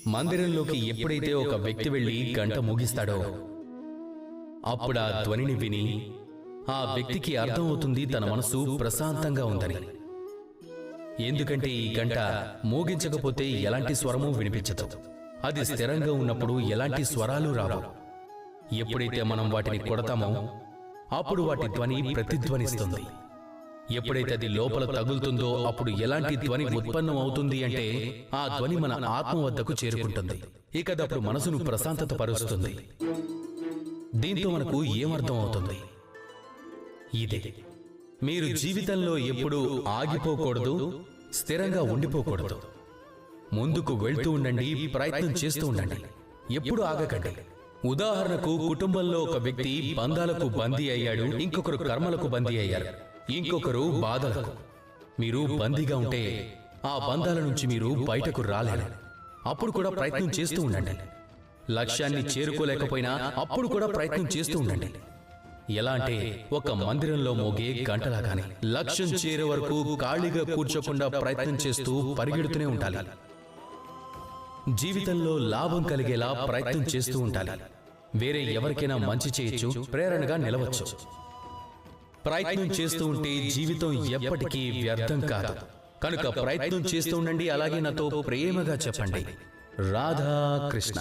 మందిరంలోకి ఎప్పుడైతే ఒక వ్యక్తి వెళ్లి గంట మోగిస్తాడో అప్పుడు ఆ ధ్వనిని విని ఆ వ్యక్తికి అర్థమవుతుంది తన మనసు ప్రశాంతంగా ఉందని. ఎందుకంటే ఈ గంట మోగించకపోతే ఎలాంటి స్వరమూ వినిపించదు. అది స్థిరంగా ఉన్నప్పుడు ఎలాంటి స్వరాలు రావు. ఎప్పుడైతే మనం వాటిని కొడతామో అప్పుడు వాటి ధ్వని ప్రతిధ్వనిస్తుంది. ఎప్పుడైతే అది లోపల తగులుతుందో అప్పుడు ఎలాంటి ధ్వని ఉత్పన్నం అవుతుంది అంటే ఆ ధ్వని మన ఆత్మ వద్దకు చేరుకుంటుంది. ఇక అప్పుడు మనసును ప్రశాంతత పరుస్తుంది. దీంతో మనకు ఏమర్థం అవుతుంది? ఇదే, మీరు జీవితంలో ఎప్పుడూ ఆగిపోకూడదు, స్థిరంగా ఉండిపోకూడదు. ముందుకు వెళ్తూ ఉండండి, ప్రయత్నం చేస్తూ ఉండండి, ఎప్పుడు ఆగకండి. ఉదాహరణకు కుటుంబంలో ఒక వ్యక్తి బంధాలకు బందీ అయ్యాడు, ఇంకొకరు కర్మలకు బందీ అయ్యారు, ఇంకొకరు బాధలకు. మీరు బందీగా ఉంటే ఆ బంధాల నుంచి మీరు బయటకు రాలేరు. అప్పుడు కూడా ప్రయత్నం చేస్తూ ఉండండి. లక్ష్యాన్ని చేరుకోలేకపోయినా అప్పుడు కూడా ప్రయత్నం చేస్తూ ఉండండి. ఎలా అంటే ఒక మందిరంలో మోగే గంటలాగానే లక్ష్యం చేరే వరకు ఖాళీగా కూర్చోకుండా ప్రయత్నం చేస్తూ పరిగెడుతూనే ఉండాలి. జీవితంలో లాభం కలిగేలా ప్రయత్నం చేస్తూ ఉండాలి. వేరే ఎవరికైనా మంచి చేయొచ్చు, ప్రేరణగా నిలవచ్చు. ప్రయత్నం చేస్తూ ఉంటే జీవితం ఎప్పటికీ వ్యర్థం కాదు. కనుక ప్రయత్నం చేస్తూ ఉండండి. అలాగే నాతో ప్రేమగా చెప్పండి, రాధా కృష్ణ.